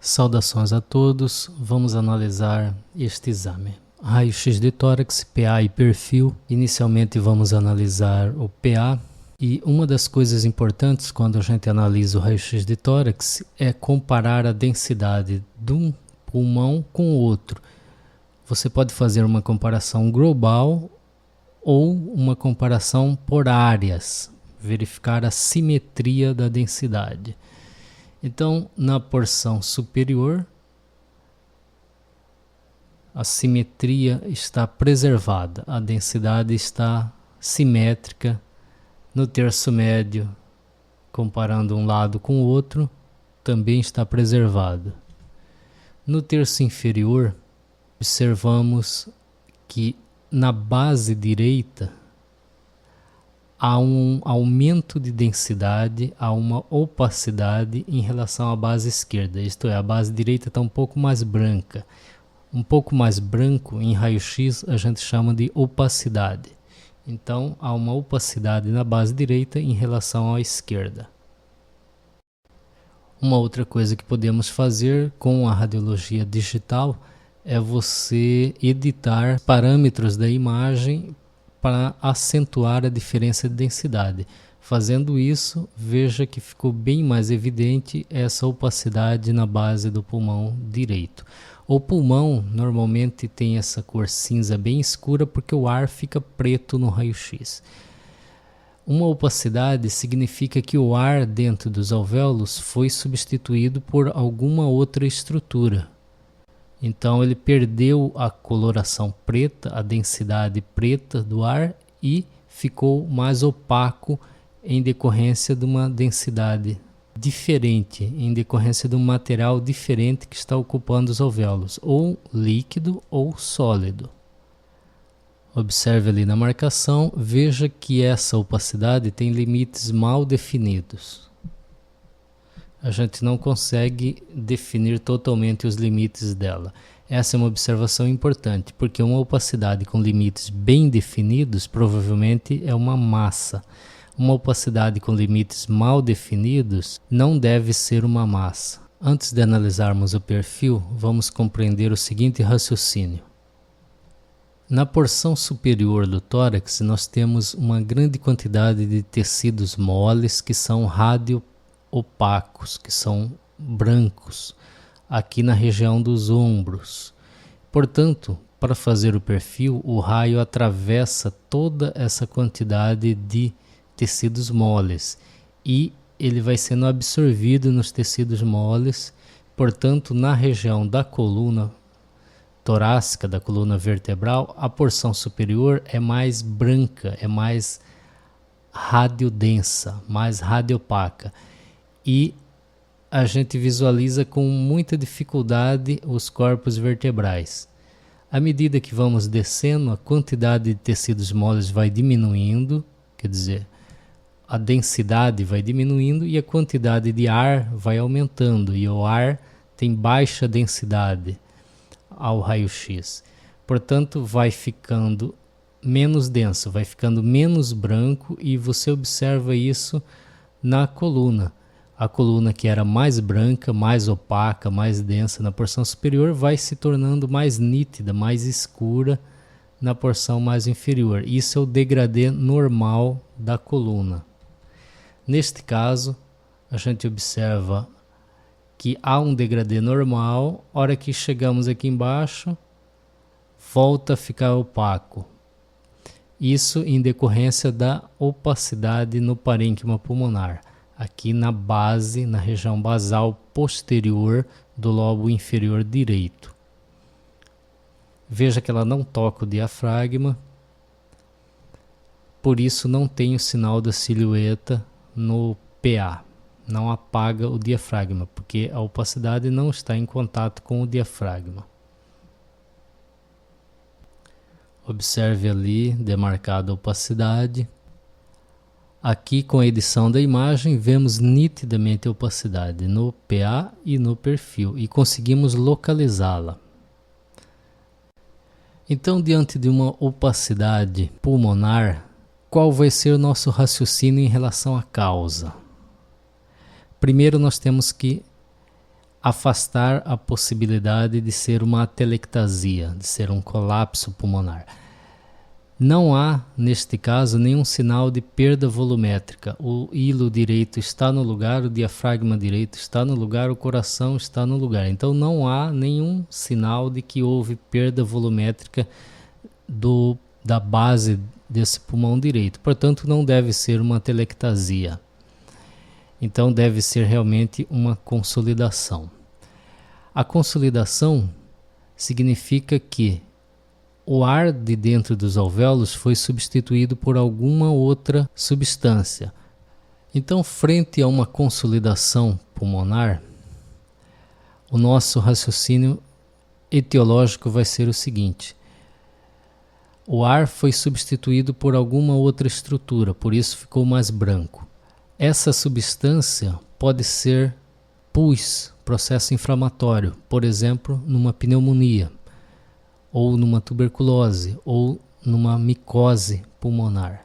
Saudações a todos, vamos analisar este exame. Raio-X de tórax, PA e perfil. Inicialmente vamos analisar o PA e uma das coisas importantes quando a gente analisa o raio-X de tórax é comparar a densidade de um pulmão com o outro. Você pode fazer uma comparação global ou uma comparação por áreas, verificar a simetria da densidade. Então, na porção superior, a simetria está preservada, a densidade está simétrica. No terço médio, comparando um lado com o outro, também está preservado. No terço inferior, observamos que na base direita há um aumento de densidade, há uma opacidade em relação à base esquerda, isto é, a base direita está um pouco mais branca. Um pouco mais branco em raio-x a gente chama de opacidade. Então há uma opacidade na base direita em relação à esquerda. Uma outra coisa que podemos fazer com a radiologia digital é você editar parâmetros da imagem para acentuar a diferença de densidade. Fazendo isso, veja que ficou bem mais evidente essa opacidade na base do pulmão direito. O pulmão normalmente tem essa cor cinza bem escura porque o ar fica preto no raio-x. Uma opacidade significa que o ar dentro dos alvéolos foi substituído por alguma outra estrutura. Então ele perdeu a coloração preta, a densidade preta do ar e ficou mais opaco em decorrência de uma densidade diferente, em decorrência de um material diferente que está ocupando os alvéolos, ou líquido ou sólido. Observe ali na marcação, veja que essa opacidade tem limites mal definidos. A gente não consegue definir totalmente os limites dela. Essa é uma observação importante, porque uma opacidade com limites bem definidos provavelmente é uma massa. Uma opacidade com limites mal definidos não deve ser uma massa. Antes de analisarmos o perfil, vamos compreender o seguinte raciocínio. Na porção superior do tórax, nós temos uma grande quantidade de tecidos moles que são opacos, que são brancos, aqui na região dos ombros. Portanto, para fazer o perfil, o raio atravessa toda essa quantidade de tecidos moles e ele vai sendo absorvido nos tecidos moles. Portanto, na região da coluna torácica, da coluna vertebral, a porção superior é mais branca, é mais radiodensa, mais radiopaca. E a gente visualiza com muita dificuldade os corpos vertebrais. À medida que vamos descendo, a quantidade de tecidos moles vai diminuindo, quer dizer, a densidade vai diminuindo e a quantidade de ar vai aumentando, e o ar tem baixa densidade ao raio-x. Portanto, vai ficando menos denso, vai ficando menos branco, e você observa isso na coluna. A coluna que era mais branca, mais opaca, mais densa na porção superior vai se tornando mais nítida, mais escura na porção mais inferior. Isso é o degradê normal da coluna. Neste caso, a gente observa que há um degradê normal, hora que chegamos aqui embaixo, volta a ficar opaco. Isso em decorrência da opacidade no parênquima pulmonar, aqui na base, na região basal posterior do lobo inferior direito. Veja que ela não toca o diafragma, por isso não tem o sinal da silhueta no PA. Não apaga o diafragma, porque a opacidade não está em contato com o diafragma. Observe ali, demarcada a opacidade. Aqui, com a edição da imagem, vemos nitidamente a opacidade no PA e no perfil, e conseguimos localizá-la. Então, diante de uma opacidade pulmonar, qual vai ser o nosso raciocínio em relação à causa? Primeiro, nós temos que afastar a possibilidade de ser uma atelectasia, de ser um colapso pulmonar. Não há, neste caso, nenhum sinal de perda volumétrica. O hilo direito está no lugar, o diafragma direito está no lugar, o coração está no lugar. Então não há nenhum sinal de que houve perda volumétrica da base desse pulmão direito. Portanto, não deve ser uma atelectasia. Então deve ser realmente uma consolidação. A consolidação significa que o ar de dentro dos alvéolos foi substituído por alguma outra substância. Então, frente a uma consolidação pulmonar, o nosso raciocínio etiológico vai ser o seguinte: o ar foi substituído por alguma outra estrutura, por isso ficou mais branco. Essa substância pode ser pus, processo inflamatório, por exemplo, numa pneumonia, ou numa tuberculose, ou numa micose pulmonar.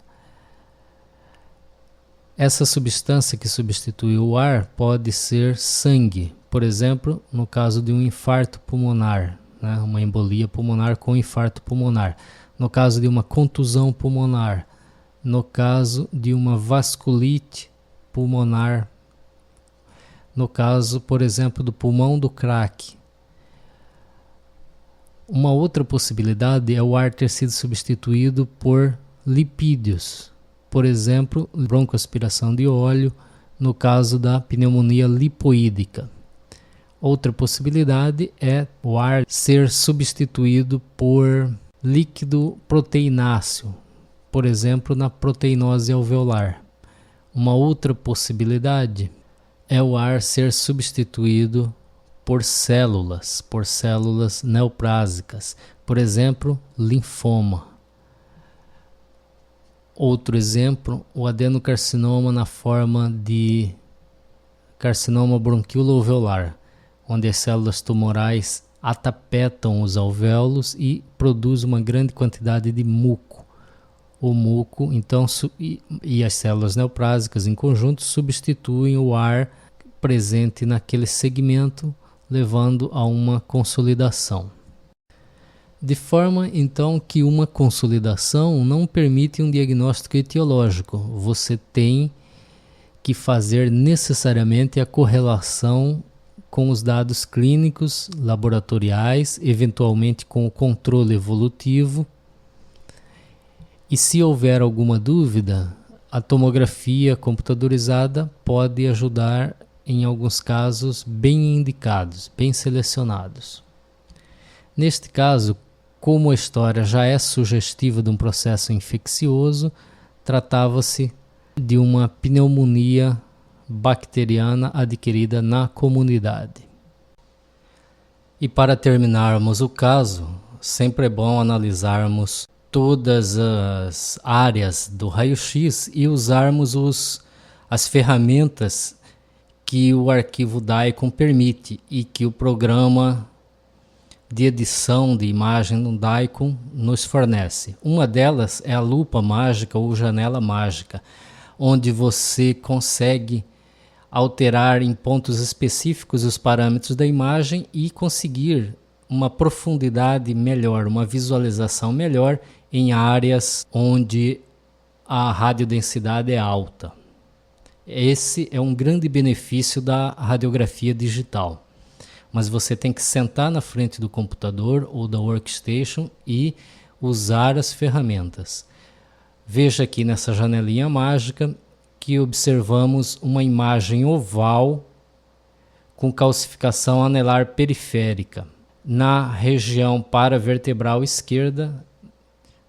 Essa substância que substitui o ar pode ser sangue, por exemplo, no caso de um infarto pulmonar, né? Uma embolia pulmonar com infarto pulmonar, no caso de uma contusão pulmonar, no caso de uma vasculite pulmonar, no caso, por exemplo, do pulmão do crack. Uma outra possibilidade é o ar ter sido substituído por lipídios, por exemplo, broncoaspiração de óleo, no caso da pneumonia lipoídica. Outra possibilidade é o ar ser substituído por líquido proteináceo, por exemplo, na proteinose alveolar. Uma outra possibilidade é o ar ser substituído por células neoplásicas, por exemplo, linfoma. Outro exemplo, o adenocarcinoma na forma de carcinoma bronquioalveolar, onde as células tumorais atapetam os alvéolos e produz uma grande quantidade de muco. O muco, então, e as células neoplásicas em conjunto substituem o ar presente naquele segmento, levando a uma consolidação. De forma, então, que uma consolidação não permite um diagnóstico etiológico. Você tem que fazer necessariamente a correlação com os dados clínicos, laboratoriais, eventualmente com o controle evolutivo. E se houver alguma dúvida, a tomografia computadorizada pode ajudar em alguns casos bem indicados, bem selecionados. Neste caso, como a história já é sugestiva de um processo infeccioso, tratava-se de uma pneumonia bacteriana adquirida na comunidade. E para terminarmos o caso, sempre é bom analisarmos todas as áreas do raio-x e usarmos as ferramentas que o arquivo DICOM permite e que o programa de edição de imagem do DICOM nos fornece. Uma delas é a lupa mágica ou janela mágica, onde você consegue alterar em pontos específicos os parâmetros da imagem e conseguir uma profundidade melhor, uma visualização melhor em áreas onde a radiodensidade é alta. Esse é um grande benefício da radiografia digital. Mas você tem que sentar na frente do computador ou da workstation e usar as ferramentas. Veja aqui nessa janelinha mágica que observamos uma imagem oval com calcificação anelar periférica na região paravertebral esquerda,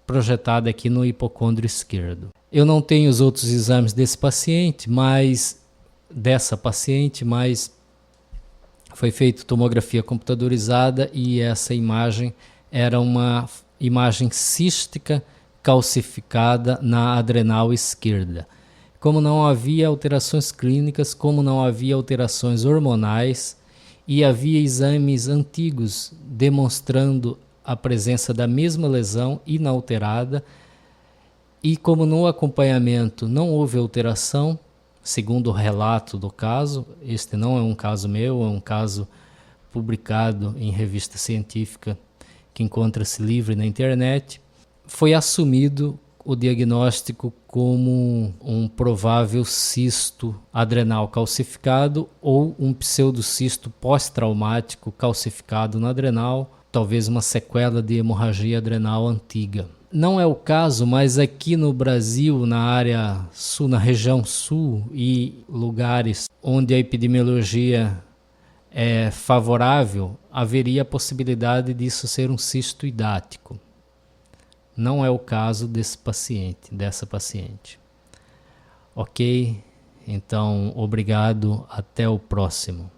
projetada aqui no hipocôndrio esquerdo. Eu não tenho os outros exames dessa paciente, mas foi feita tomografia computadorizada e essa imagem era uma imagem cística calcificada na adrenal esquerda. Como não havia alterações clínicas, como não havia alterações hormonais e havia exames antigos demonstrando a presença da mesma lesão inalterada, e como no acompanhamento não houve alteração, segundo o relato do caso, este não é um caso meu, é um caso publicado em revista científica que encontra-se livre na internet, foi assumido o diagnóstico como um provável cisto adrenal calcificado ou um pseudocisto pós-traumático calcificado na adrenal, talvez uma sequela de hemorragia adrenal antiga. Não é o caso, mas aqui no Brasil, na área sul, na região sul e lugares onde a epidemiologia é favorável, haveria a possibilidade disso ser um cisto idático. Não é o caso desse paciente, dessa paciente. Ok? Então, obrigado, até o próximo.